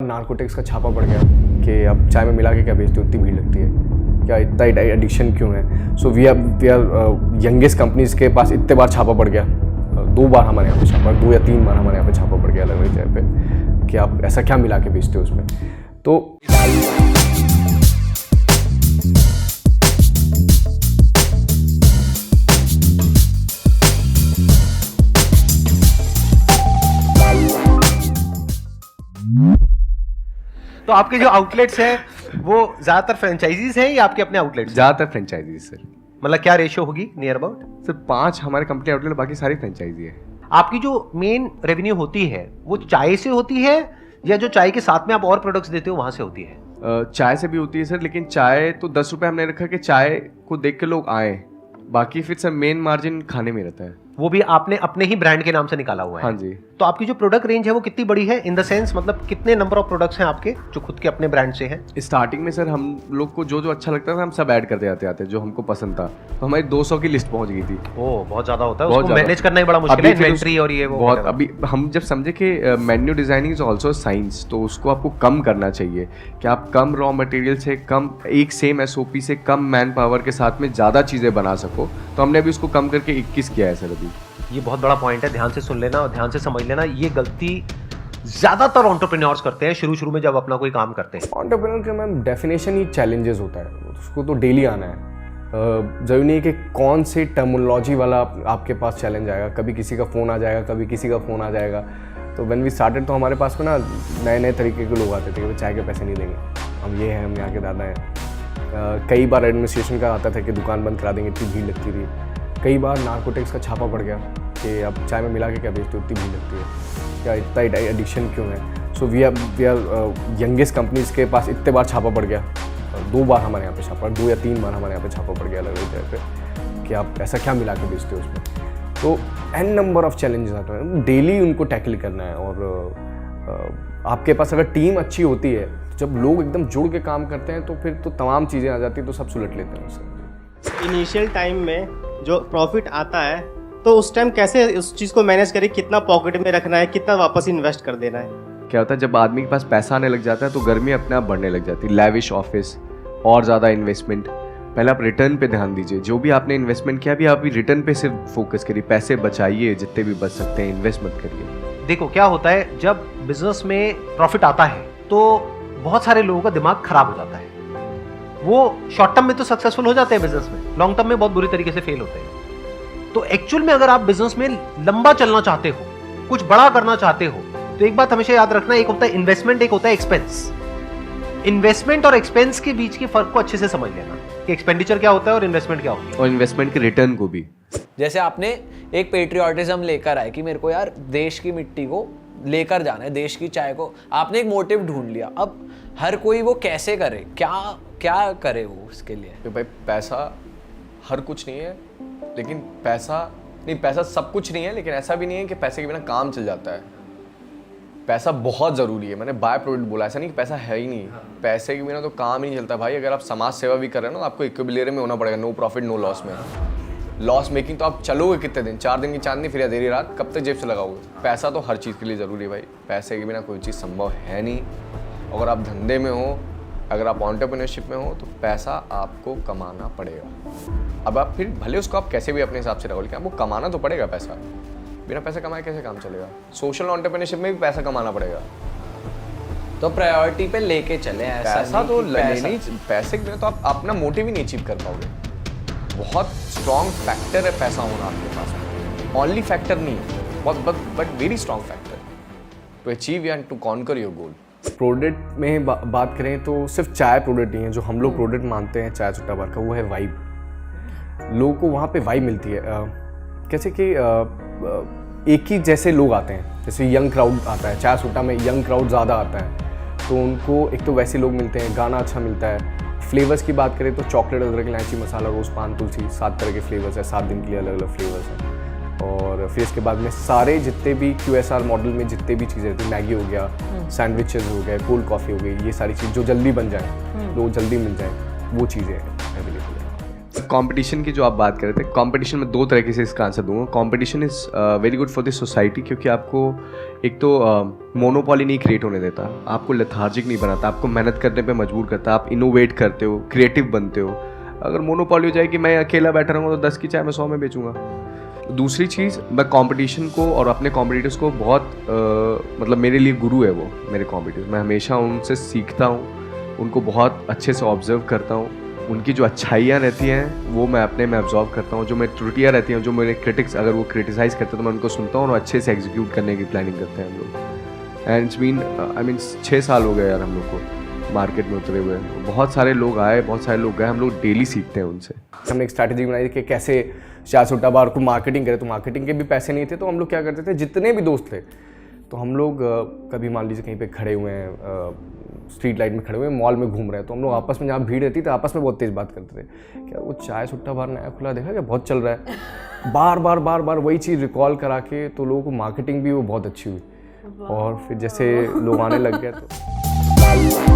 Narcotics का छापा पड़ गया कि अब चाय में मिला के क्या बेचते हो, इतनी भीड़ लगती है क्या, इतना एडिक्शन क्यों है। So we are youngest companies के पास इतने बार छापा पड़ गया, 2 बार हमारे यहाँ पे छापा, 2 या 3 बार हमारे यहाँ पे छापा पड़ गया अलग अलग चाय पे कि आप ऐसा क्या मिला के बेचते हो उसमें। तो तो आपके जो आउटलेट्स हैं वो ज्यादातर फ्रेंचाइजीज हैं या आपके अपने आउटलेट्स? ज़्यादातर फ्रेंचाइजी सर। मतलब क्या रेशियो होगी नियर अबाउट? सर 5 हमारे कंपनी आउटलेट, बाकी सारी फ्रेंचाइजी है। आपकी जो मेन रेवेन्यू होती है वो चाय से होती है या जो चाय के साथ में आप और प्रोडक्ट्स देते हो वहां से होती है? चाय से भी होती है सर, लेकिन चाय तो 10 रुपये हमने रखा कि चाय को देख के लोग आए, बाकी फिर सर मेन मार्जिन खाने में रहता है। वो भी आपने अपने ही ब्रांड के नाम से निकाला हुआ है? हाँ जी। तो आपकी जो प्रोडक्ट रेंज है वो कितनी बड़ी है, इन द सेंस मतलब कितने नंबर ऑफ प्रोडक्ट्स हैं आपके जो खुद के अपने ब्रांड से हैं? स्टार्टिंग में सर हम लोग को जो जो अच्छा लगता था हम सब ऐड करते जाते आते जो हमको पसंद था, तो हमारी 200 की लिस्ट पहुंच गई थी। ओह बहुत ज्यादा होता है, बहुत उसको मैनेज मैनेज करना ही बड़ा मुश्किल है, इन्वेंटरी और ये वो बहुत। अभी हम जब समझे कि menu designing is also science, तो उसको आपको कम करना चाहिए कि आप कम रॉ मटेरियल से कम, एक सेम एसओपी से कम मैन पावर के साथ में ज़्यादा चीज़ें बना सको, तो हमने अभी उसको कम करके 21 किया है सर अभी। ये बहुत बड़ा पॉइंट है, ध्यान से सुन लेना और ध्यान से समझ लेना। ये गलती ज्यादातर एंटरप्रेन्योर्स करते हैं शुरू शुरू में जब अपना कोई काम करते हैं। एंटरप्रेन्योर का मैम डेफिनेशन ही चैलेंजेस होता है, उसको तो डेली आना है। जरूरी नहीं है कि कौन से टर्मिनोलॉजी वाला आपके पास चैलेंज आएगा, कभी किसी का फ़ोन आ जाएगा, कभी किसी का फ़ोन आ जाएगा। तो व्हेन वी स्टार्टेड तो हमारे पास में ना नए नए तरीके के लोग आते थे कि चाय के पैसे नहीं देंगे, हम ये हैं, हम यहाँ के दादा हैं। कई बार एडमिनिस्ट्रेशन का आता था कि दुकान बंद करा देंगे, इतनी भीड़ लगती थी। कई बार नार्कोटिक्स का छापा पड़ गया कि अब चाय में मिला के क्या बेचते हो, इतनी भीड़ लगती है क्या, इतना एडिक्शन क्यों है। So we are youngest companies के पास इतने बार छापा पड़ गया, 2 बार हमारे यहाँ पे छापा, 2 या 3 बार हमारे यहाँ पे छापा पड़ गया अलग अलग जगह पे कि आप ऐसा क्या मिला के बेचते हो उसमें। तो n नंबर ऑफ चैलेंजेस आते हैं, डेली उनको टैकल करना है। और आपके पास अगर टीम अच्छी होती है, जब लोग एकदम जुड़ के काम करते हैं तो फिर तो तमाम चीज़ें आ जाती हैं, तो सब सुलट लेते हैं उससे। इनिशियल टाइम में जो प्रॉफिट आता है तो उस टाइम कैसे उस चीज़ को मैनेज करें, कितना पॉकेट में रखना है, कितना वापस इन्वेस्ट कर देना है? क्या होता है जब आदमी के पास पैसा आने लग जाता है तो गर्मी अपने आप बढ़ने लग जाती है, लैविश ऑफिस और ज़्यादा इन्वेस्टमेंट। पहले आप रिटर्न पे ध्यान दीजिए, जो भी आपने इन्वेस्टमेंट किया भी आप भी रिटर्न पे सिर्फ फोकस करिए, पैसे बचाइए जितने भी बच सकते हैं, इन्वेस्ट मत करिए। देखो क्या होता है, जब बिजनेस में प्रॉफिट आता है तो बहुत सारे लोगों का दिमाग खराब हो जाता है। वो शॉर्ट टर्म में तो सक्सेसफुल हो जाते हैं बिजनेस में, लॉन्ग टर्म में बहुत बुरी तरीके से फेल होते हैं। तो एक्चुअल में अगर आप बिजनेस में लंबा चलना चाहते हो, कुछ बड़ा करना चाहते हो, तो एक बात हमेशा याद रखना, एक होता है इन्वेस्टमेंट, एक होता है एक्सपेंस। इन्वेस्टमेंट और एक्सपेंस के बीच के फर्क को अच्छे से समझ लेना कि एक्सपेंडिचर क्या होता है और इन्वेस्टमेंट क्या होती है, और इन्वेस्टमेंट के रिटर्न को भी। जैसे आपने एक पेट्रियोटिज्म लेकर आए कि मेरे को यार देश की मिट्टी को लेकर जाना है, देश की चाय को, आपने एक मोटिव ढूंढ लिया। अब हर कोई वो कैसे करे, क्या करे वो उसके लिए? कि भाई पैसा हर कुछ नहीं है, लेकिन पैसा सब कुछ नहीं है, लेकिन ऐसा भी नहीं है कि पैसे के बिना काम चल जाता है। पैसा बहुत ज़रूरी है, मैंने बाय प्रोडक्ट बोला, ऐसा नहीं कि पैसा है ही नहीं। पैसे के बिना तो काम ही नहीं चलता भाई। अगर आप समाज सेवा भी कर रहे हो ना तो आपको इक्विलिब्रियम में होना पड़ेगा, नो प्रॉफिट नो लॉस में। लॉस मेकिंग तो आप चलोगे कितने दिन, 4 दिन की चांदनी फिर देरी रात, कब तक जेब से लगाओगे। पैसा तो हर चीज़ के लिए ज़रूरी है भाई, पैसे के बिना कोई चीज़ संभव है नहीं। अगर आप धंधे में हो, अगर आप एंटरप्रेन्योरशिप में हो, तो पैसा आपको कमाना पड़ेगा। अब आप फिर भले उसको आप कैसे भी अपने हिसाब से रखो, लेकिन आपको कमाना तो पड़ेगा पैसा। बिना पैसा कमाए कैसे काम चलेगा। सोशल एंटरप्रेन्योरशिप में भी पैसा कमाना पड़ेगा। तो प्रायोरिटी पे लेके चले, ऐसा पैसा तो पैसा। पैसे के बिना तो आप अपना मोटिव ही नहीं अचीव कर पाओगे। बहुत स्ट्रॉन्ग फैक्टर है पैसा होना आपके पास, ओनली फैक्टर नहीं है, बहुत but very strong factor to achieve and to conquer your goal. Product में बात करें तो सिर्फ चाय प्रोडक्ट नहीं है, जो हम लोग प्रोडक्ट मानते हैं चाय सुट्टा बार का, वो है वाइब। लोगों को वहाँ पे वाइब मिलती है। कैसे कि एक ही जैसे लोग आते हैं, जैसे यंग क्राउड आता है, चाय सुट्टा में यंग क्राउड ज़्यादा आता है, तो उनको एक तो वैसे लोग मिलते हैं, गाना अच्छा मिलता है। फ्लेवर्स की बात करें तो चॉकलेट, अदरक, इलायची, मसाला, रोज़, पान, तुलसी, 7 तरह के फ्लेवर्स है, 7 दिन के लिए अलग अलग फ्लेवर्स हैं। और फिर इसके बाद में सारे जितने भी QSR मॉडल में जितने भी चीज़ें रहती, मैगी हो गया, सैंडविचेस हो गए, कोल्ड कॉफ़ी हो गई, ये सारी चीज़ जो जल्दी बन जाए, लोग जल्दी मिल जाए, वो चीज़ें अवेलेबल है। कंपटीशन की जो आप बात कर रहे थे, कंपटीशन में 2 तरीके से इसका आंसर दूंगा। Competition is very good for the society, क्योंकि आपको एक तो मोनोपॉली नहीं क्रिएट होने देता, आपको लेथार्जिक नहीं बनाता, आपको मेहनत करने पे मजबूर करता, आप इनोवेट करते हो, क्रिएटिव बनते हो। अगर मोनोपॉली हो जाए कि मैं अकेला बैठा रहूँगा तो 10 की चाय मैं 100 में बेचूंगा। दूसरी चीज़, मैं कंपटीशन को और अपने कॉम्पिटिटर्स को बहुत मतलब मेरे लिए गुरु है वो मेरे कॉम्पिटिटर्स। मैं हमेशा उनसे सीखता हूँ, उनको बहुत अच्छे से ऑब्जर्व करता हूँ। उनकी जो अच्छाइयाँ रहती हैं वो मैं अपने में ऑब्जर्व करता हूँ, जो मेरी त्रुटियाँ रहती हैं, जो मेरे क्रिटिक्स अगर वो क्रिटिसाइज़ करते हैं तो मैं उनको सुनता हूँ और अच्छे से एग्जीक्यूट करने की प्लानिंग करते हैं हम लोग। एंड इट्स मीन 6 साल हो गए यार हम लोग को मार्केट में उतरे हुए। बहुत सारे लोग आए, बहुत सारे लोग गए, हम लोग डेली सीखते हैं उनसे। हमने एक स्ट्रैटेजी बनाई कि कैसे चाय सुट्टा बार को मार्केटिंग करें। तो मार्केटिंग के भी पैसे नहीं थे, तो हम लोग क्या करते थे, जितने भी दोस्त थे तो हम लोग कभी मान लीजिए कहीं पे खड़े हुए हैं, स्ट्रीट लाइट में खड़े हुए हैं, मॉल में घूम रहे हैं, तो हम लोग आपस में जहाँ भीड़ रहती थी आपस में बहुत तेज़ बात करते थे, क्या वो चाय सुट्टा बार नया खुला देखा, क्या बहुत चल रहा है। बार बार वही चीज़ रिकॉल करा के तो लोगों को मार्केटिंग भी वो बहुत अच्छी हुई। और फिर जैसे लोग आने लग गए तो